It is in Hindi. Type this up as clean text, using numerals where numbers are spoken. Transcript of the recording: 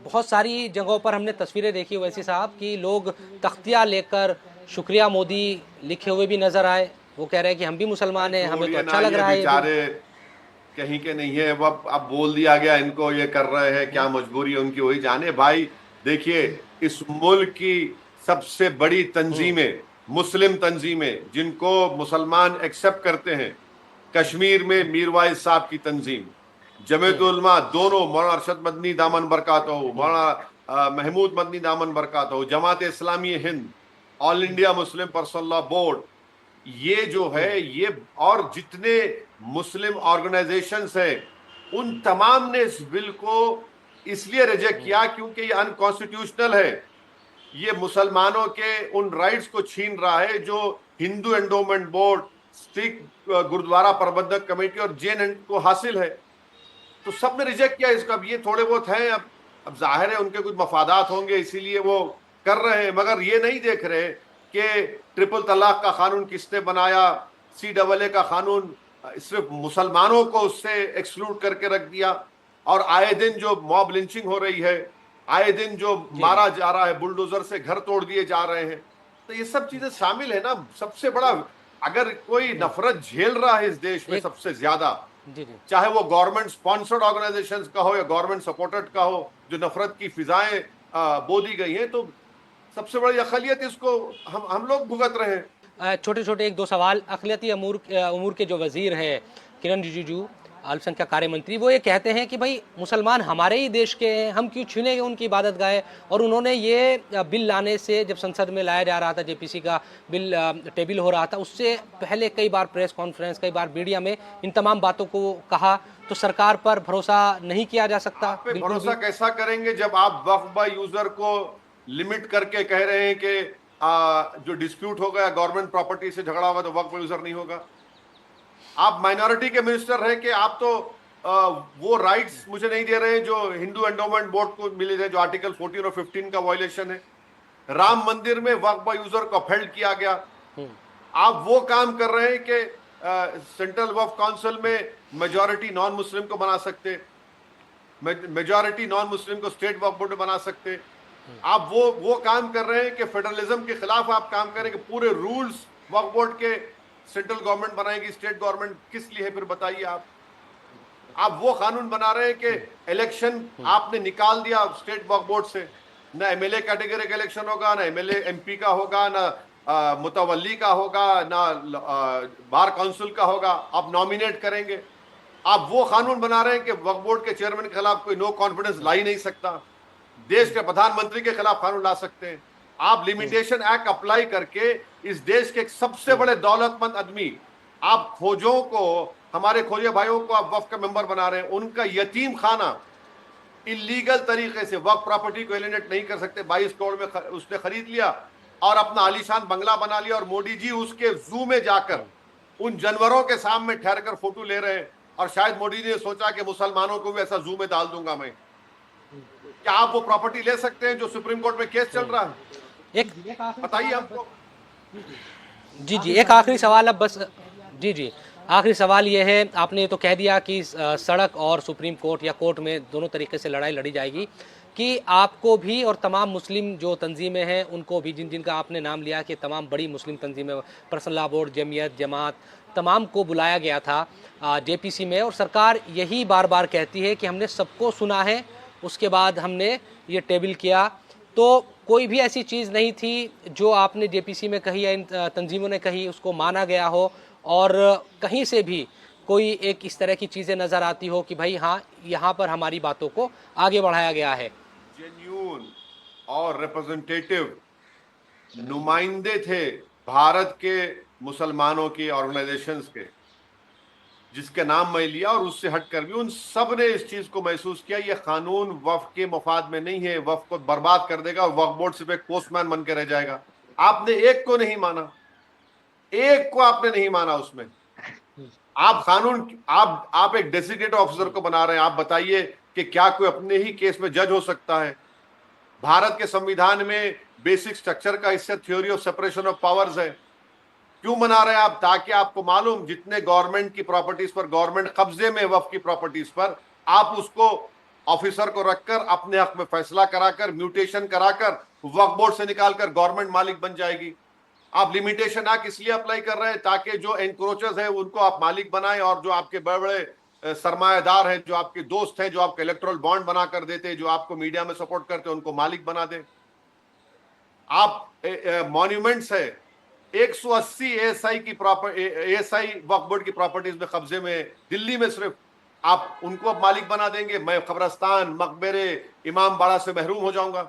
बहुत सारी जगहों पर हमने तस्वीरें देखी वैसी साहब कि लोग तख्तियाँ लेकर शुक्रिया मोदी लिखे हुए भी नजर आए। वो कह रहे हैं कि हम भी मुसलमान हैं, हमें तो छोड़िए अच्छा ना, लग ये रहा है ये भी। बेचारे कहीं के नहीं है। अब बोल दिया गया इनको, ये कर रहे हैं, क्या मजबूरी है उनकी वही जाने भाई। देखिए, इस मुल्क की सबसे बड़ी हम्म। तंजीमें, मुस्लिम तंजीमें जिनको मुसलमान एक्सेप्ट करते हैं, कश्मीर में मीरवाइज साहब की तंजीम, जमीयत हम्म। उलमा दोनों, मौलाना अरशद मदनी दामन बरकातहू, हम्म। मौलाना महमूद मदनी दामन बरकातहू, Jamaat Islami Hind, all India Muslim personal law board, ये जो है हम्म। ये, और जितने मुस्लिम ऑर्गेनाइजेशंस हैं, उन तमाम ने इस बिल को इसलिए रिजेक्ट हम्म। किया क्योंकि ये अनकॉन्स्टिट्यूशनल है। ये मुसलमानों के उन राइट्स को छीन रहा है जो हिंदू एंडोमेंट बोर्ड, सिख गुरुद्वारा प्रबंधक कमेटी और जेएन को हासिल है। तो सबने रिजेक्ट किया इसको। अब ये थोड़े बहुत हैं, अब जाहिर है उनके कुछ मफादात होंगे इसीलिए वो कर रहे हैं, मगर ये नहीं देख रहे कि ट्रिपल तलाक का कानून किसने बनाया, CAA का कानून सिर्फ मुसलमानों को उससे एक्सक्लूड करके रख दिया, और आए दिन जो मॉब लिंचिंग हो रही है, आए दिन जो जी जी। मारा जा रहा है, बुलडोजर से घर तोड़ दिए जा रहे हैं, तो ये सब चीजें शामिल है ना। सबसे बड़ा, अगर कोई हम्म। नफरत झेल रहा है इस देश में एक। सबसे ज्यादा, जी जी। चाहे वो गवर्नमेंट स्पॉन्सर्ड ऑर्गेनाइजेशंस का हो या गवर्नमेंट सपोर्टेड का हो, जो नफरत की फिजाएं बो दी गई हैं, तो सबसे बड़ी अकलियत इसको हम लोग भुगत रहे हैं। छोटे छोटे एक दो सवाल। अक़लियती अमूर के जो वजीर हैं किरण रिजिजू, अल्पसंख्यक कार्य मंत्री, वो ये कहते हैं कि भाई मुसलमान हमारे ही देश के हैं, हम क्यों छीनेंगे उनकी इबादत गाहें। और उन्होंने ये बिल लाने से, जब संसद में लाया जा रहा था, जेपीसी का बिल टेबल हो रहा था, उससे पहले कई बार प्रेस कॉन्फ्रेंस, कई बार मीडिया में इन तमाम बातों को कहा। तो सरकार पर भरोसा नहीं किया जा सकता आप पे बिल्कुल भरोसा भी। कैसा करेंगे जब आप वक्फ बाय यूजर को लिमिट करके कह रहे हैं कि जो डिस्प्यूट होगा या गवर्नमेंट प्रॉपर्टी से झगड़ा होगा तो वक्फ बाय यूजर नहीं होगा। आप माइनॉरिटी के मिनिस्टर हैं कि आप तो वो राइट्स मुझे नहीं दे रहे हैं जो हिंदू एंडोमेंट बोर्ड को मिले थे, जो आर्टिकल 14 और 15 का वायलेशन है। राम मंदिर में वक्फ बाय यूजर को अपहेल्ड किया गया। हम्म। आप वो काम कर रहे हैं कि सेंट्रल वक्फ काउंसिल में मेजॉरिटी नॉन मुस्लिम को बना सकते, मेजॉरिटी नॉन मुस्लिम को स्टेट वक्फ बोर्ड में बना सकते। आप वो काम कर रहे हैं कि फेडरलिज्म के खिलाफ आप काम करें कि पूरे रूल्स वक्फ बोर्ड के सेंट्रल गवर्नमेंट बनाएगी, स्टेट गवर्नमेंट किस लिए है फिर बताइए आप वो कानून बना रहे हैं कि इलेक्शन आपने निकाल दिया स्टेट वक्फ बोर्ड से, ना एमएलए कैटेगरी का इलेक्शन होगा, ना एमएलए एमपी का होगा, ना मुतवल्ली का होगा, ना बार काउंसिल का होगा, आप नॉमिनेट करेंगे। आप वो कानून बना रहे हैं कि वक्फ बोर्ड के चेयरमैन के खिलाफ कोई नो कॉन्फिडेंस ला ही नहीं सकता, देश के प्रधानमंत्री के खिलाफ कानून ला सकते हैं। आप लिमिटेशन एक्ट अप्लाई करके इस देश के एक सबसे बड़े दौलतमंद आदमी, आप खोजों को, हमारे खोजे भाइयों को आप वक्फ का मेंबर बना रहे हैं, उनका यतीम खाना इलीगल तरीके से वक्फ प्रॉपर्टी को एलिनेट नहीं कर सकते। 22 करोड़ में उसने खरीद लिया और अपना आलीशान बंगला बना लिया, और मोदी जी उसके जू में जाकर उन जानवरों के सामने ठहर कर फोटो ले रहे हैं, और शायद मोदी जी ने सोचा कि मुसलमानों को भी ऐसा जू में डाल दूंगा मैं। क्या आप वो प्रॉपर्टी ले सकते हैं जो सुप्रीम कोर्ट में केस चल रहा है? एक। बताइए हमको। जी जी, एक आखिरी सवाल अब बस। जी जी, आखिरी सवाल ये है, आपने तो कह दिया कि सड़क और सुप्रीम कोर्ट या कोर्ट में दोनों तरीके से लड़ाई लड़ी जाएगी, कि आपको भी और तमाम मुस्लिम जो तंजीमें हैं उनको भी, जिनका आपने नाम लिया कि तमाम बड़ी मुस्लिम तंजीमें, पर्सनल लॉ बोर्ड, जमीयत, जमात, तमाम को बुलाया गया था जेपीसी में, और सरकार यही बार बार कहती है कि हमने सबको सुना है, उसके बाद हमने ये टेबल किया। तो कोई भी ऐसी चीज़ नहीं थी जो आपने जेपीसी में कही या इन तंजीमों ने कही उसको माना गया हो, और कहीं से भी कोई एक इस तरह की चीज़ें नज़र आती हो कि भाई हाँ, यहाँ पर हमारी बातों को आगे बढ़ाया गया है। जेन्यून और रिप्रेजेंटेटिव नुमाइंदे थे भारत के मुसलमानों की ऑर्गेनाइजेशंस के, जिसका नाम मैं लिया, और उससे हटकर भी उन सब ने इस चीज को महसूस किया ये कानून वक्फ के मफाद में नहीं है, वक्फ को बर्बाद कर देगा, और वक्फ बोर्ड सिर्फ एक पोस्टमैन बन के रह जाएगा। आपने एक को नहीं माना, एक को आपने नहीं माना उसमें। आप कानून, आप एक डेजिग्नेटेड ऑफिसर को बना रहे हैं। आप बताइए कि क्या कोई अपने ही केस में जज हो सकता है? भारत के संविधान में बेसिक स्ट्रक्चर का हिस्सा theory of separation of powers है। क्यों मना रहे हैं आप? ताकि आपको मालूम जितने गवर्नमेंट की प्रॉपर्टीज पर, गवर्नमेंट कब्जे में वक्फ की प्रॉपर्टीज पर, आप उसको ऑफिसर को रखकर अपने हक में फैसला कराकर म्यूटेशन कराकर वक्फ बोर्ड से निकालकर गवर्नमेंट मालिक बन जाएगी। आप लिमिटेशन एक्ट इसलिए अप्लाई कर रहे हैं ताकि जो एनक्रोचर्स है उनको आप मालिक बनाएं, और जो आपके बड़े बड़े सरमायादार हैं, जो आपके दोस्त हैं, जो आपके इलेक्टोरल बॉन्ड बना कर देते हैं, जो आपको मीडिया में सपोर्ट करते हैं, उनको मालिक बना दें। आप मॉन्यूमेंट्स है 180 एएसआई की एएसआई वक्फ बोर्ड की प्रॉपर्टीज में कब्जे में दिल्ली में, सिर्फ आप उनको अब मालिक बना देंगे। मैं कब्रस्तान, मकबरे, इमाम बाड़ा से महरूम हो जाऊंगा।